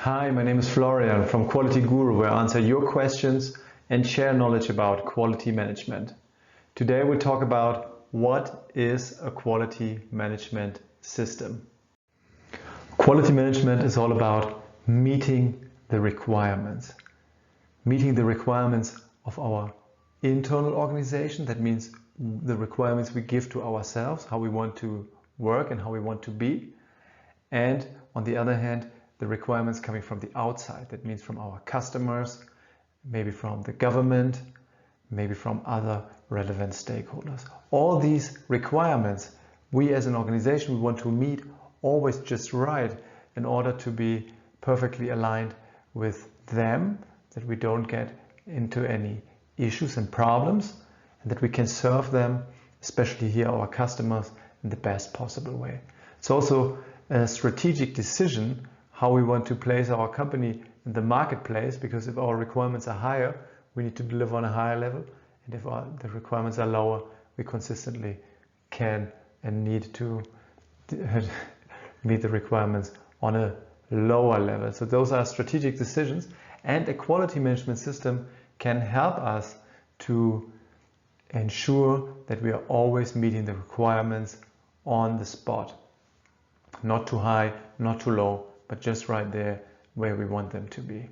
Hi, my name is Florian from Quality Guru, where I answer your questions and share knowledge about quality management. Today we'll talk about what is a quality management system. Quality management is all about meeting the requirements. Meeting the requirements of our internal organization, that means the requirements we give to ourselves, how we want to work and how we want to be. And on the other hand, the requirements coming from the outside, that means from our customers, maybe from the government, maybe from other relevant stakeholders. All these requirements, we as an organization, we want to meet always just right in order to be perfectly aligned with them, that we don't get into any issues and problems, and that we can serve them, especially here our customers, in the best possible way. It's also a strategic decision how we want to place our company in the marketplace, because if our requirements are higher, we need to deliver on a higher level, and if the requirements are lower, we consistently can and need to meet the requirements on a lower level. So those are strategic decisions, and a quality management system can help us to ensure that we are always meeting the requirements on the spot. Not too high, not too low, but just right there where we want them to be.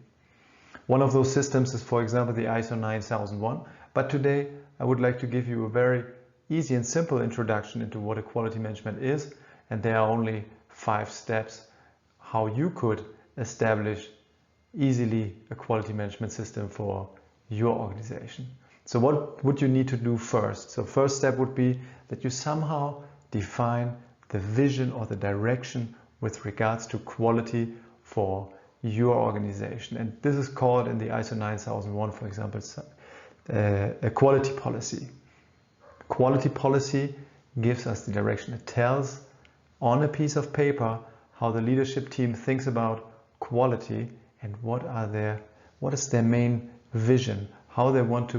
One of those systems is, for example, the ISO 9001. But today I would like to give you a very easy and simple introduction into what a quality management is. And there are only 5 steps how you could establish easily a quality management system for your organization. So what would you need to do first? So first step would be that you somehow define the vision or the direction with regards to quality for your organization. And this is called in the ISO 9001, for example, a quality policy. Quality policy gives us the direction. It tells on a piece of paper how the leadership team thinks about quality and what is their main vision, how they want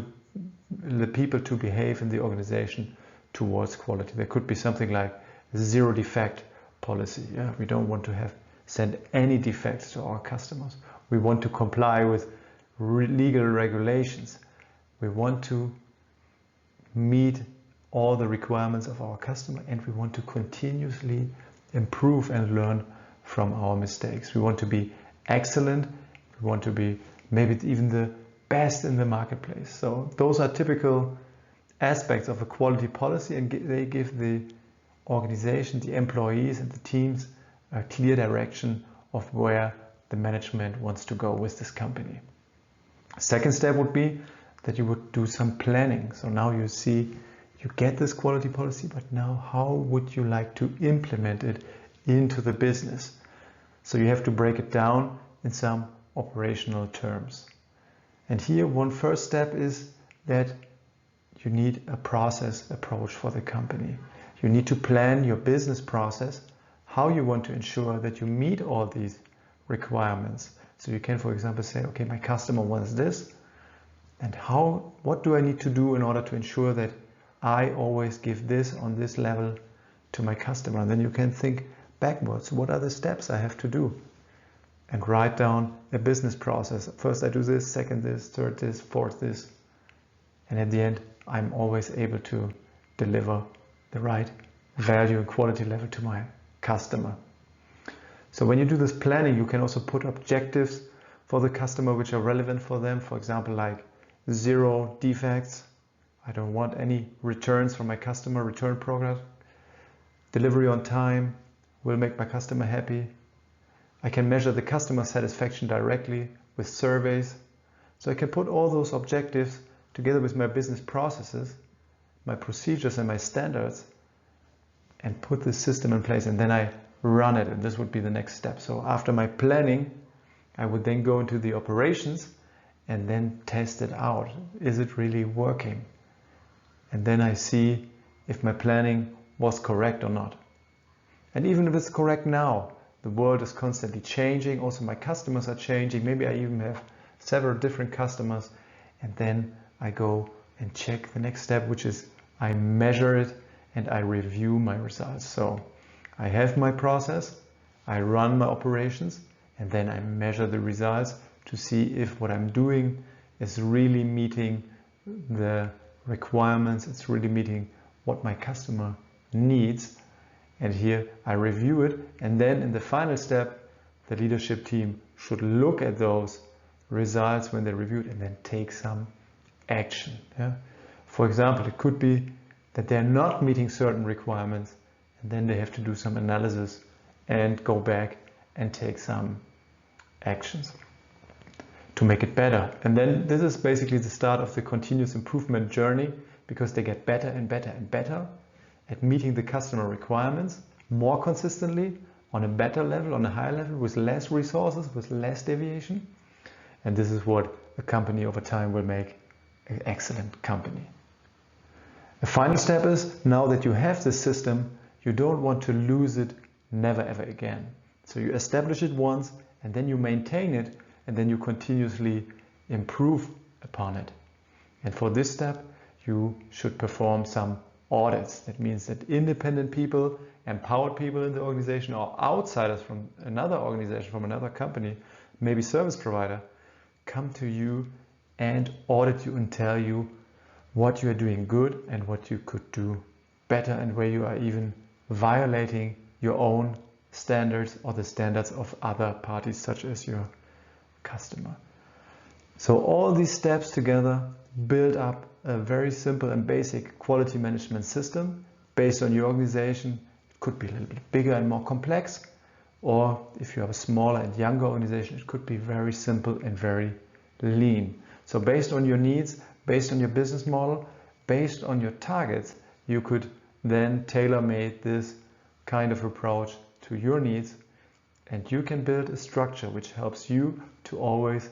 the people to behave in the organization towards quality. There could be something like zero defect policy. We don't want to send any defects to our customers. We want to comply with legal regulations. We want to meet all the requirements of our customer, and we want to continuously improve and learn from our mistakes. We want to be excellent. We want to be maybe even the best in the marketplace. So those are typical aspects of a quality policy, and they give the organization, the employees and the teams a clear direction of where the management wants to go with this company. Second step would be that you would do some planning. So now you see, you get this quality policy, but now how would you like to implement it into the business? So you have to break it down in some operational terms. And here one first step is that you need a process approach for the company. You need to plan your business process, how you want to ensure that you meet all these requirements. So you can, for example, say, okay, my customer wants this, and what do I need to do in order to ensure that I always give this on this level to my customer? And then you can think backwards, what are the steps I have to do? And write down a business process. First I do this, second this, third this, fourth this. And at the end, I'm always able to deliver the right value and quality level to my customer. So when you do this planning, you can also put objectives for the customer which are relevant for them. For example, like 0 defects. I don't want any returns from my customer, return program. Delivery on time will make my customer happy. I can measure the customer satisfaction directly with surveys. So I can put all those objectives together with my business processes, my procedures and my standards, and put the system in place, and then I run it, and this would be the next step. So after my planning, I would then go into the operations and then test it out. Is it really working? And then I see if my planning was correct or not. And even if it's correct now, the world is constantly changing. Also my customers are changing. Maybe I even have several different customers, and then I go and check the next step, which is I measure it and I review my results. So I have my process, I run my operations, and then I measure the results to see if what I'm doing is really meeting the requirements, it's really meeting what my customer needs. And here I review it, and then in the final step, the leadership team should look at those results when they review it and then take some action. Yeah? For example, it could be that they're not meeting certain requirements, and then they have to do some analysis and go back and take some actions to make it better. And then this is basically the start of the continuous improvement journey, because they get better and better and better at meeting the customer requirements more consistently, on a better level, on a higher level, with less resources, with less deviation. And this is what a company over time will make an excellent company. The final step is, now that you have this system, you don't want to lose it never ever again. So you establish it once, and then you maintain it, and then you continuously improve upon it. And for this step, you should perform some audits. That means that independent people, empowered people in the organization, or outsiders from another organization, from another company, maybe service provider, come to you and audit you and tell you what you are doing good and what you could do better, and where you are even violating your own standards or the standards of other parties, such as your customer. So all these steps together build up a very simple and basic quality management system based on your organization. It could be a little bit bigger and more complex, or if you have a smaller and younger organization, it could be very simple and very lean. So based on your needs, based on your business model, based on your targets, you could then tailor-make this kind of approach to your needs, and you can build a structure which helps you to always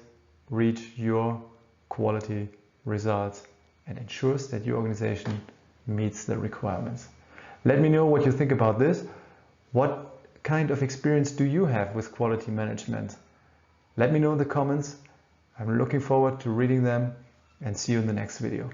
reach your quality results and ensures that your organization meets the requirements. Let me know what you think about this. What kind of experience do you have with quality management? Let me know in the comments. I'm looking forward to reading them, and see you in the next video.